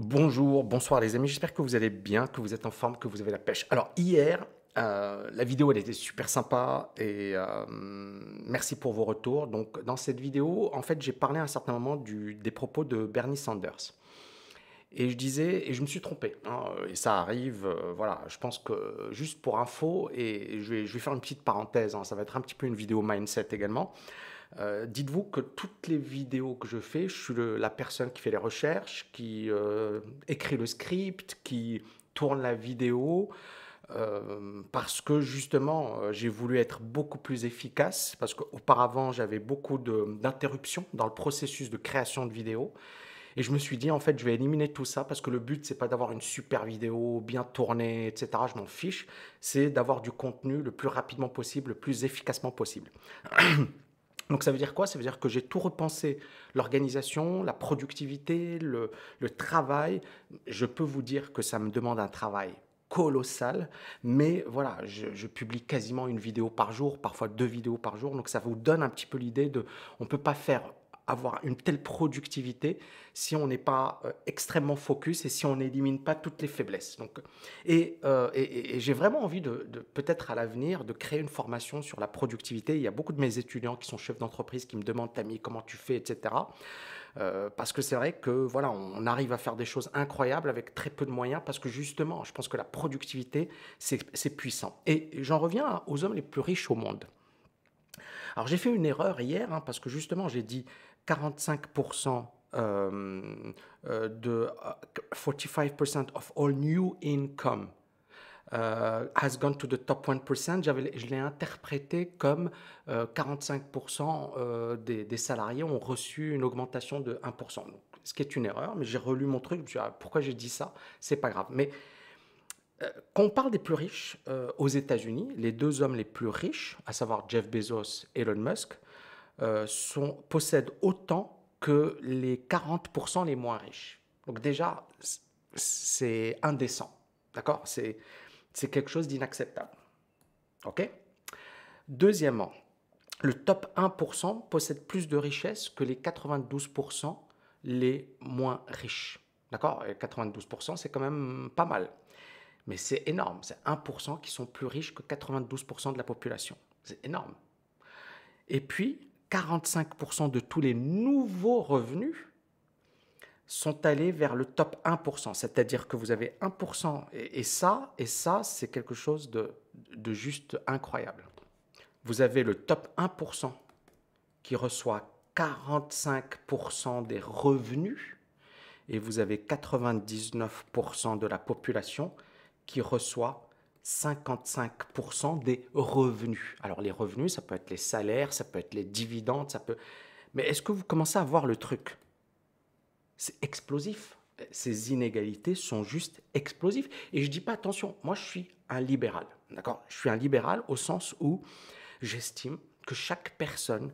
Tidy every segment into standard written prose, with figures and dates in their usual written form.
Bonjour, bonsoir les amis, j'espère que vous allez bien, que vous êtes en forme, que vous avez la pêche. Alors hier, la vidéo elle était super sympa et merci pour vos retours. Donc dans cette vidéo, en fait j'ai parlé à un certain moment des propos de Bernie Sanders. Et je disais, et je me suis trompé, hein, et ça arrive, voilà, je pense que juste pour info, et je vais faire une petite parenthèse, hein, ça va être un petit peu une vidéo mindset également. Dites-vous que toutes les vidéos que je fais, je suis la personne qui fait les recherches, qui écrit le script, qui tourne la vidéo, parce que justement, j'ai voulu être beaucoup plus efficace, parce qu'auparavant, j'avais beaucoup d'interruptions dans le processus de création de vidéos. Et je me suis dit, en fait, je vais éliminer tout ça, parce que le but, c'est pas d'avoir une super vidéo bien tournée, etc. Je m'en fiche. C'est d'avoir du contenu le plus rapidement possible, le plus efficacement possible. Donc ça veut dire quoi? Ça veut dire que j'ai tout repensé, l'organisation, la productivité, le travail. Je peux vous dire que ça me demande un travail colossal, mais voilà, je publie quasiment une vidéo par jour, parfois deux vidéos par jour, donc ça vous donne un petit peu l'idée de, on ne peut pas avoir une telle productivité si on n'est pas extrêmement focus et si on n'élimine pas toutes les faiblesses. Donc, et j'ai vraiment envie de peut-être à l'avenir de créer une formation sur la productivité. Il y a beaucoup de mes étudiants qui sont chefs d'entreprise qui me demandent, Tammy, comment tu fais, etc. Parce que c'est vrai que voilà, on arrive à faire des choses incroyables avec très peu de moyens parce que justement, je pense que la productivité, c'est puissant. Et j'en reviens aux hommes les plus riches au monde. Alors j'ai fait une erreur hier hein, parce que justement j'ai dit 45% de 45% of all new income has gone to the top 1%. Je l'ai interprété comme 45% des salariés ont reçu une augmentation de 1%. Donc, ce qui est une erreur, mais j'ai relu mon truc, je me suis dit, ah, pourquoi j'ai dit ça? C'est pas grave. Mais quand on parle des plus riches aux États-Unis, les deux hommes les plus riches, à savoir Jeff Bezos et Elon Musk, possèdent autant que les 40% les moins riches. Donc déjà, c'est indécent. D'accord? C'est quelque chose d'inacceptable. OK? Deuxièmement, le top 1% possède plus de richesses que les 92% les moins riches. D'accord? Et 92%, c'est quand même pas mal. Mais c'est énorme. C'est 1% qui sont plus riches que 92% de la population. C'est énorme. Et puis, 45% de tous les nouveaux revenus sont allés vers le top 1%. C'est-à-dire que vous avez 1%, et ça c'est quelque chose de juste incroyable. Vous avez le top 1% qui reçoit 45% des revenus, et vous avez 99% de la population qui reçoit 55% des revenus. Alors les revenus, ça peut être les salaires, ça peut être les dividendes, ça peut... Mais est-ce que vous commencez à voir le truc? C'est explosif. Ces inégalités sont juste explosives. Et je dis pas, attention, moi je suis un libéral, d'accord? Je suis un libéral au sens où j'estime que chaque personne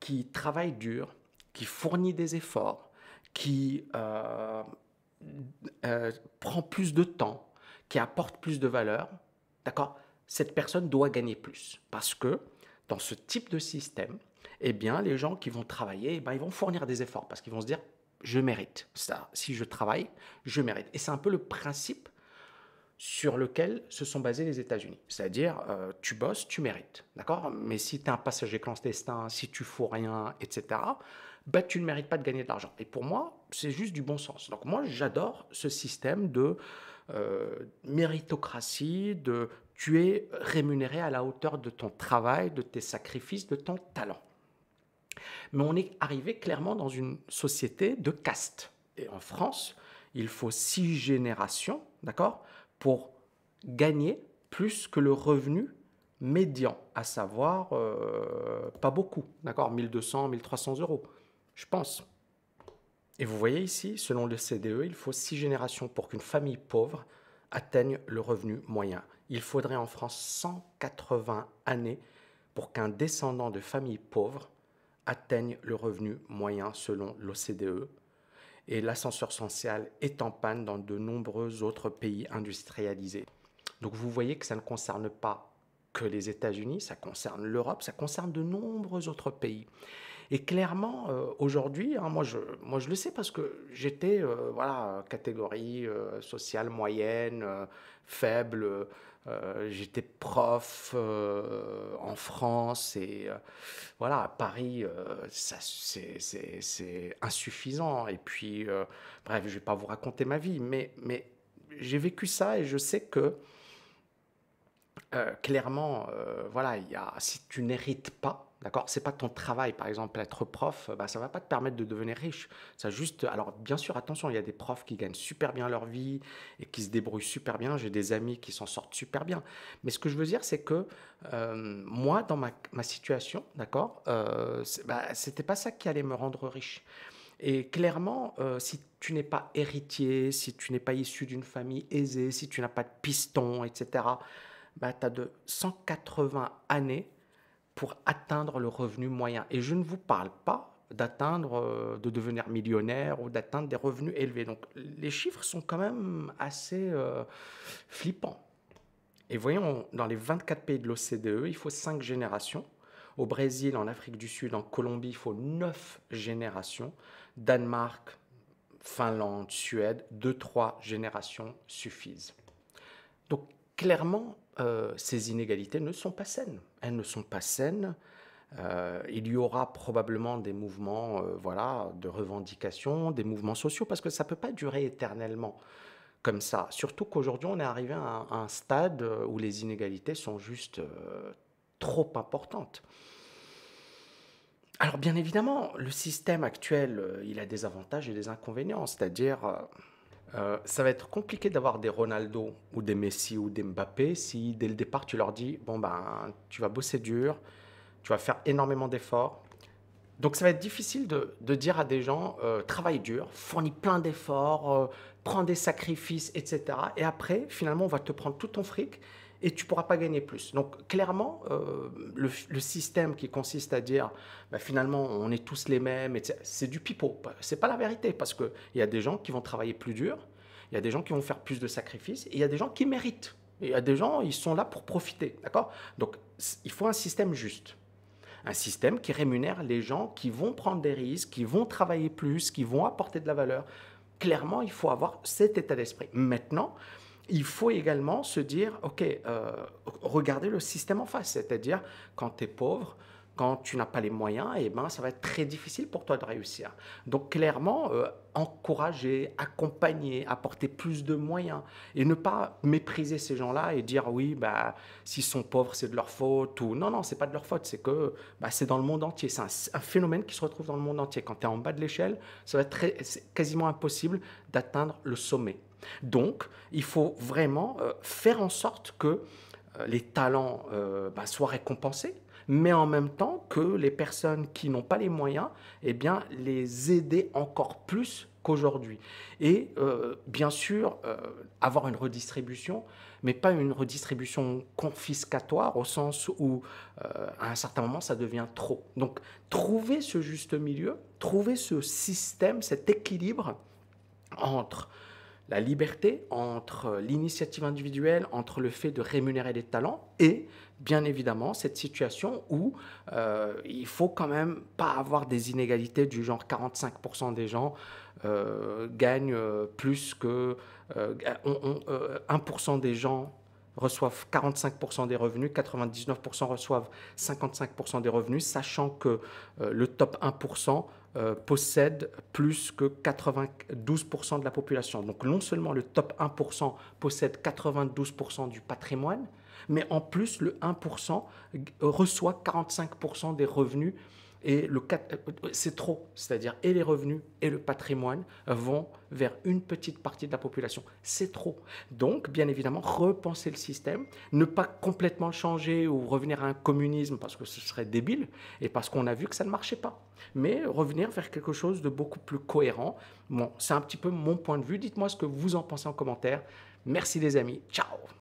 qui travaille dur, qui fournit des efforts, qui prend plus de temps, qui apporte plus de valeur, d'accord? Cette personne doit gagner plus. Parce que dans ce type de système, eh bien, les gens qui vont travailler, eh bien, ils vont fournir des efforts parce qu'ils vont se dire, je mérite ça. Si je travaille, je mérite. Et c'est un peu le principe sur lequel se sont basés les États-Unis. C'est-à-dire, tu bosses, tu mérites. D'accord? Mais si tu es un passager clandestin, si tu fous rien, etc., bah, tu ne mérites pas de gagner de l'argent. Et pour moi, c'est juste du bon sens. Donc moi, j'adore ce système de méritocratie, de tu es rémunéré à la hauteur de ton travail, de tes sacrifices, de ton talent. Mais on est arrivé clairement dans une société de caste. Et en France, il faut 6 générations, d'accord, pour gagner plus que le revenu médian, à savoir pas beaucoup, d'accord, 1200, 1300 euros, je pense. Et vous voyez ici, selon le CDE, il faut 6 générations pour qu'une famille pauvre atteigne le revenu moyen. Il faudrait en France 180 années pour qu'un descendant de famille pauvre atteigne le revenu moyen selon l'OCDE. Et l'ascenseur social est en panne dans de nombreux autres pays industrialisés. Donc vous voyez que ça ne concerne pas que les États-Unis, ça concerne l'Europe, ça concerne de nombreux autres pays. Et clairement, aujourd'hui, hein, moi je le sais parce que j'étais voilà, catégorie sociale moyenne, faible. J'étais prof en France et voilà, à Paris, c'est insuffisant. Et puis, bref, je ne vais pas vous raconter ma vie, mais j'ai vécu ça et je sais que clairement, voilà, si tu n'hérites pas, d'accord, c'est pas ton travail, par exemple, être prof, bah, ça va pas te permettre de devenir riche. Ça juste, alors bien sûr, attention, il y a des profs qui gagnent super bien leur vie et qui se débrouillent super bien. J'ai des amis qui s'en sortent super bien. Mais ce que je veux dire, c'est que moi, dans ma situation, d'accord, bah, c'était pas ça qui allait me rendre riche. Et clairement, si tu n'es pas héritier, si tu n'es pas issu d'une famille aisée, si tu n'as pas de piston, etc., bah, tu as de 180 années pour atteindre le revenu moyen. Et je ne vous parle pas d'atteindre, de devenir millionnaire ou d'atteindre des revenus élevés. Donc les chiffres sont quand même assez flippants. Et voyons, dans les 24 pays de l'OCDE, il faut 5 générations. Au Brésil, en Afrique du Sud, en Colombie, il faut 9 générations. Danemark, Finlande, Suède, 2-3 générations suffisent. Donc clairement, ces inégalités ne sont pas saines. Elles ne sont pas saines. Il y aura probablement des mouvements voilà, de revendication, des mouvements sociaux, parce que ça ne peut pas durer éternellement comme ça. Surtout qu'aujourd'hui, on est arrivé à un stade où les inégalités sont juste trop importantes. Alors bien évidemment, le système actuel, il a des avantages et des inconvénients, c'est-à-dire ça va être compliqué d'avoir des Ronaldo ou des Messi ou des Mbappé si dès le départ tu leur dis bon ben tu vas bosser dur, tu vas faire énormément d'efforts. Donc ça va être difficile de dire à des gens travaille dur, fournis plein d'efforts, prends des sacrifices, etc. Et après, finalement, on va te prendre tout ton fric et tu ne pourras pas gagner plus. Donc clairement, le système qui consiste à dire bah, finalement on est tous les mêmes, c'est du pipeau. C'est pas la vérité parce qu'il y a des gens qui vont travailler plus dur, il y a des gens qui vont faire plus de sacrifices et il y a des gens qui méritent. Et il y a des gens, ils sont là pour profiter, d'accord? Donc il faut un système juste. Un système qui rémunère les gens qui vont prendre des risques, qui vont travailler plus, qui vont apporter de la valeur. Clairement, il faut avoir cet état d'esprit. Maintenant, il faut également se dire, OK, regardez le système en face, c'est-à-dire quand tu es pauvre, quand tu n'as pas les moyens, eh ben, ça va être très difficile pour toi de réussir. Donc clairement, encourager, accompagner, apporter plus de moyens et ne pas mépriser ces gens-là et dire oui, bah, s'ils sont pauvres, c'est de leur faute ou non, non, c'est pas de leur faute, c'est que bah, c'est dans le monde entier. C'est un phénomène qui se retrouve dans le monde entier. Quand tu es en bas de l'échelle, ça va être c'est quasiment impossible d'atteindre le sommet. Donc, il faut vraiment faire en sorte que les talents bah, soient récompensés, mais en même temps que les personnes qui n'ont pas les moyens, eh bien, les aider encore plus qu'aujourd'hui. Et bien sûr, avoir une redistribution, mais pas une redistribution confiscatoire au sens où à un certain moment, ça devient trop. Donc, trouver ce juste milieu, trouver ce système, cet équilibre entre la liberté, entre l'initiative individuelle, entre le fait de rémunérer les talents et bien évidemment cette situation où il faut quand même pas avoir des inégalités du genre 45% des gens gagnent plus que 1% des gens reçoivent 45% des revenus, 99% reçoivent 55% des revenus, sachant que le top 1% possède plus que 92% de la population. Donc non seulement le top 1% possède 92% du patrimoine, mais en plus le 1% reçoit 45% des revenus et c'est trop, c'est-à-dire et les revenus et le patrimoine vont vers une petite partie de la population. C'est trop. Donc, bien évidemment, repenser le système, ne pas complètement le changer ou revenir à un communisme parce que ce serait débile et parce qu'on a vu que ça ne marchait pas. Mais revenir vers quelque chose de beaucoup plus cohérent. Bon, c'est un petit peu mon point de vue. Dites-moi ce que vous en pensez en commentaire. Merci les amis. Ciao!